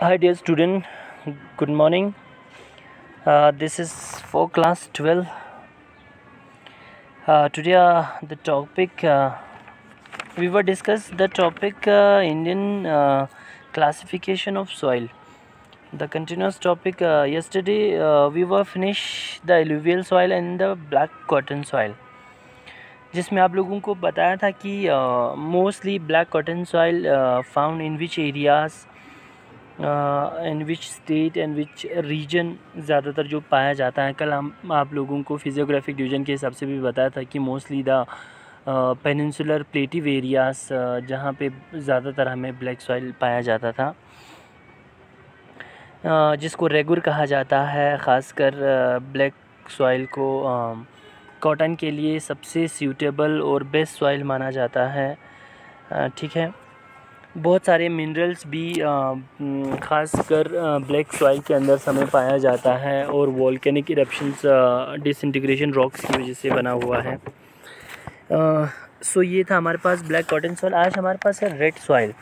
Hi dear student, good morning. This is for class 12. Today the topic we will discuss the topic Indian classification of soil. The continuous topic yesterday we were finish the alluvial soil and the black cotton soil, जिसमें आप लोगों को बताया था कि mostly black cotton soil found in which areas in which state and which region ज़्यादातर जो पाया जाता है। कल हम आप लोगों को फिजियोग्राफिक डिवीज़न के हिसाब से भी बताया था कि मोस्टली द पेनिनसुलर प्लेटिव एरियाज़ जहाँ पे ज़्यादातर हमें ब्लैक सॉइल पाया जाता था, जिसको रेगुर कहा जाता है। ख़ासकर ब्लैक सॉइल को कॉटन के लिए सबसे सूटेबल और बेस्ट सॉइल माना जाता है। ठीक है, बहुत सारे मिनरल्स भी ख़ासकर ब्लैक सॉइल के अंदर समय पाया जाता है और वोल्केनिक इरप्शंस डिसइंटीग्रेशन रॉक्स की वजह से बना हुआ है। सो ये था हमारे पास ब्लैक कॉटन सॉइल। आज हमारे पास है रेड सॉइल।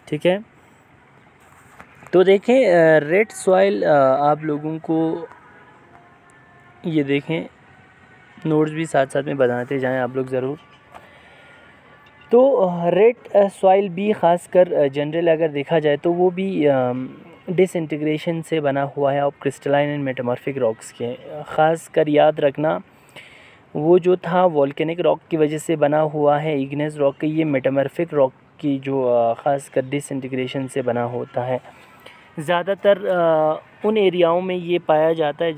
ठीक है, तो देखें रेड सॉइल आप लोगों को ये देखें, नोट्स भी साथ साथ में बनाते जाएं आप लोग ज़रूर। तो रेड सॉइल भी ख़ासकर जनरल अगर देखा जाए तो वो भी डिसइंटीग्रेशन से बना हुआ है और क्रिस्टलाइन एंड मेटामॉर्फिक रॉक्स के। ख़ासकर याद रखना वो जो था वोल्केनिक रॉक की वजह से बना हुआ है, इग्नेस रॉक के। ये मेटामॉर्फिक रॉक की जो ख़ासकर डिसइंटीग्रेशन से बना होता है। ज़्यादातर उन एरियाओं में ये पाया जाता है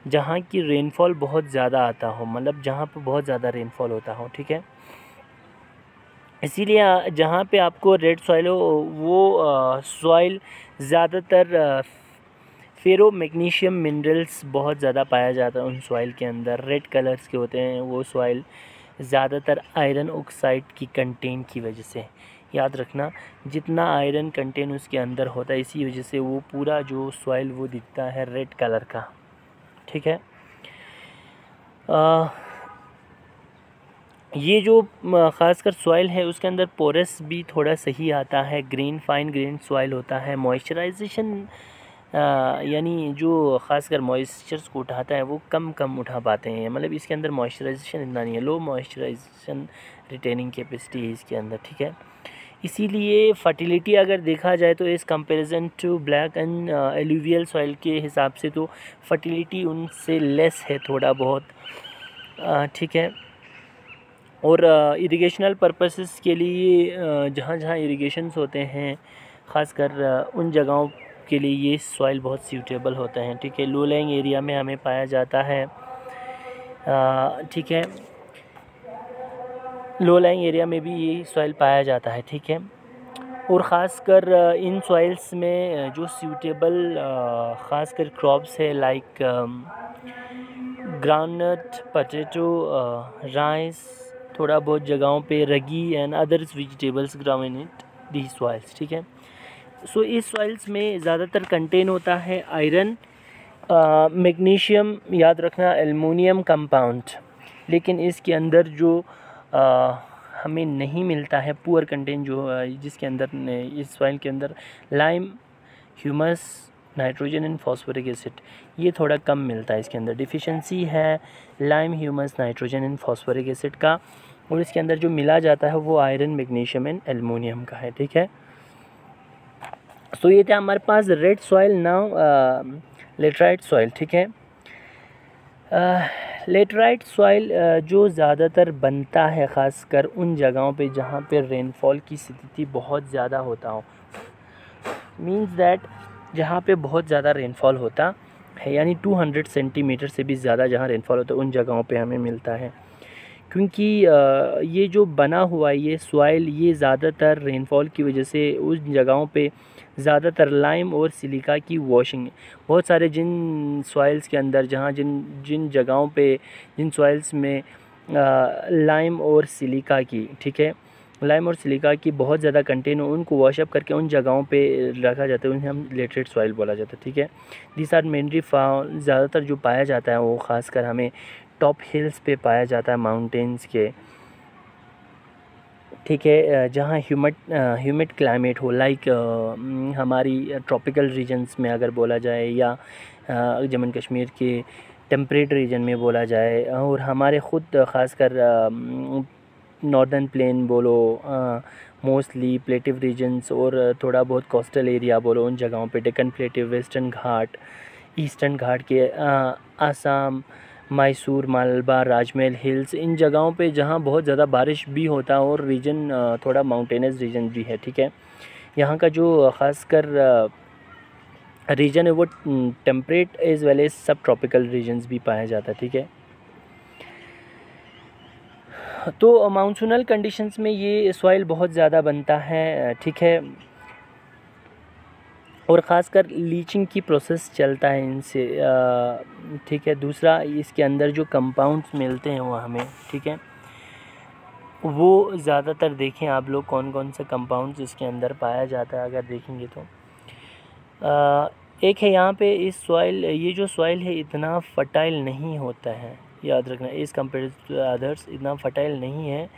जहाँ की रेनफॉल बहुत ज़्यादा आता हो, मतलब जहाँ पर बहुत ज़्यादा रेनफॉल होता हो। ठीक है, इसीलिए जहाँ पे आपको रेड सॉइल हो वो सॉइल ज़्यादातर फेरो मैग्नीशियम मिनरल्स बहुत ज़्यादा पाया जाता है उन सॉइल के अंदर। रेड कलर्स के होते हैं वो सॉइल ज़्यादातर आयरन ऑक्साइड की कंटेंट की वजह से। याद रखना, जितना आयरन कंटेंट उसके अंदर होता है इसी वजह से वो पूरा जो सॉइल वो दिखता है रेड कलर का। ठीक है, ये जो ख़ासकर सॉइल है उसके अंदर पोरस भी थोड़ा सही आता है, ग्रेन फाइन ग्रेन सॉइल होता है। मॉइस्चराइजेशन यानी जो ख़ासकर मॉइस्चर्स को उठाता है वो कम उठा पाते हैं, मतलब इसके अंदर मॉइस्चराइजेशन इतना नहीं है, लो मॉइस्चराइजेशन रिटेनिंग कैपेसिटी है इसके अंदर। ठीक है, इसीलिए फर्टिलिटी अगर देखा जाए तो इस comparison to black and alluvial soil के हिसाब से तो फर्टिलिटी उनसे लेस है थोड़ा बहुत। ठीक है, और इरिगेशनल पर्पसेस के लिए जहाँ जहाँ इरिगेशंस होते हैं ख़ासकर उन जगहों के लिए ये सॉइल बहुत सूटेबल होता है। ठीक है, लो लैंग एरिया में हमें पाया जाता है। ठीक है, लो लैंग एरिया में भी ये सॉइल पाया जाता है। ठीक है, और ख़ासकर इन सॉइल्स में जो सूटेबल ख़ासकर क्रॉप्स है लाइक ग्राउंडनट, पोटैटो, राइस, थोड़ा बहुत जगहों पे ragi and others vegetables ground in it the soils. ठीक है, सो इस सॉइल्स में ज़्यादातर कंटेन होता है आयरन, मैग्नीशियम, याद रखना एल्युमिनियम कंपाउंड। लेकिन इसके अंदर जो हमें नहीं मिलता है पुअर कंटेंट जो जिसके अंदर इस सॉइल के अंदर lime, humus, nitrogen and phosphoric acid, ये थोड़ा कम मिलता है। इसके अंदर डिफिशिएंसी है lime, humus, nitrogen and phosphoric acid का, और इसके अंदर जो मिला जाता है वो आयरन, मैग्नीशियम एंड एल्युमिनियम का है। ठीक है, तो ये था हमारे पास red soil. Now laterite soil. ठीक है, लेटराइट सॉइल जो ज़्यादातर बनता है ख़ासकर उन जगहों पे जहाँ पे रेनफॉल की स्थिति बहुत ज़्यादा होता हो, मींस दैट जहाँ पे बहुत ज़्यादा रेनफॉल होता है, यानी 200 सेंटीमीटर से भी ज़्यादा जहाँ रेनफॉल होता है उन जगहों पे हमें मिलता है। क्योंकि ये जो बना हुआ ये सॉइल ये ज़्यादातर रेनफॉल की वजह से उन जगहों पे ज़्यादातर लाइम और सिलिका की वॉशिंग, बहुत सारे जिन सॉइल्स के अंदर जहाँ जिन जगहों पे जिन सॉइल्स में लाइम और सिलिका की, ठीक है, लाइम और सिलिका की बहुत ज़्यादा कंटेन हो, उनको वॉशअप करके उन जगहों पे रखा जाता है, उन्हें हम लेटरेट सॉइल बोला जाता है। ठीक है, दिस आर मेनली फाउंड, ज़्यादातर जो पाया जाता है वो ख़ासकर हमें टॉप हिल्स पे पाया जाता है, माउंटेन्स के। ठीक है, जहाँ ह्यूमिड क्लाइमेट हो, लाइक हमारी ट्रॉपिकल रीजन्स में अगर बोला जाए, या जम्मू कश्मीर के टेम्परेट रीजन में बोला जाए, और हमारे ख़ुद ख़ासकर नॉर्दर्न प्लेन बोलो, मोस्टली प्लेटिव रीजन्स, और थोड़ा बहुत कोस्टल एरिया बोलो, उन जगहों पे डेक्कन प्लेटिव, वेस्टर्न घाट, ईस्टर्न घाट के आसाम, मैसूर, मालवा, राजमहल हिल्स, इन जगहों पे जहाँ बहुत ज़्यादा बारिश भी होता है, और रीजन थोड़ा माउंटेनस रीजन भी है। ठीक है, यहाँ का जो ख़ासकर रीजन है वो टेम्परेट एज वेल एज सब ट्रॉपिकल रीजन्स भी पाया जाता है। ठीक है, तो मानसूनल कंडीशंस में ये सॉइल बहुत ज़्यादा बनता है। ठीक है, और ख़ासकर लीचिंग की प्रोसेस चलता है इनसे। ठीक है, दूसरा इसके अंदर जो कंपाउंड्स मिलते हैं वो हमें, ठीक है, वो ज़्यादातर देखें आप लोग कौन कौन से कंपाउंड्स इसके अंदर पाया जाता है। अगर देखेंगे तो एक है यहाँ पे इस सॉइल, ये जो सॉइल है इतना फर्टाइल नहीं होता है, याद रखना, इस कंपेयर टू अदर्स इतना फर्टाइल नहीं है।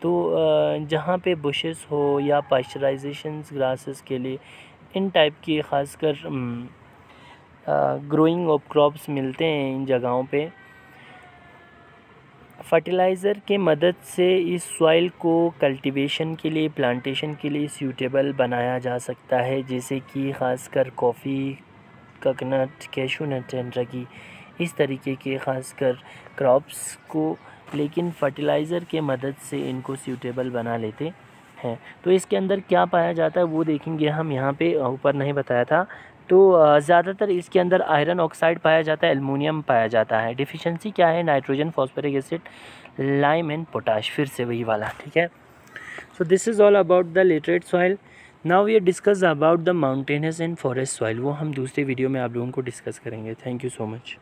तो जहाँ पे बुशेस हो या पास्चराइजेशंस ग्रासेस के लिए इन टाइप की ख़ासकर ग्रोइंग ऑफ क्रॉप्स मिलते हैं इन जगहों पे। फर्टिलाइज़र के मदद से इस सॉइल को कल्टीवेशन के लिए, प्लांटेशन के लिए सूटेबल बनाया जा सकता है, जैसे कि ख़ासकर coffee, coconut, cashew nut and ragi, इस तरीके के ख़ासकर क्रॉप्स को, लेकिन फर्टिलाइज़र के मदद से इनको सूटेबल बना लेते हैं। तो इसके अंदर क्या पाया जाता है वो देखेंगे हम, यहाँ पे ऊपर नहीं बताया था। तो ज़्यादातर इसके अंदर आयरन ऑक्साइड पाया जाता है, एल्युमिनियम पाया जाता है। डिफिशिएंसी क्या है? Nitrogen, phosphoric acid, lime and potash, फिर से वही वाला। ठीक है, so this is all about the laterite soil. Now we discuss about the mountainous and forest soil, वो हम दूसरे वीडियो में आप लोगों को डिस्कस करेंगे। Thank you so much.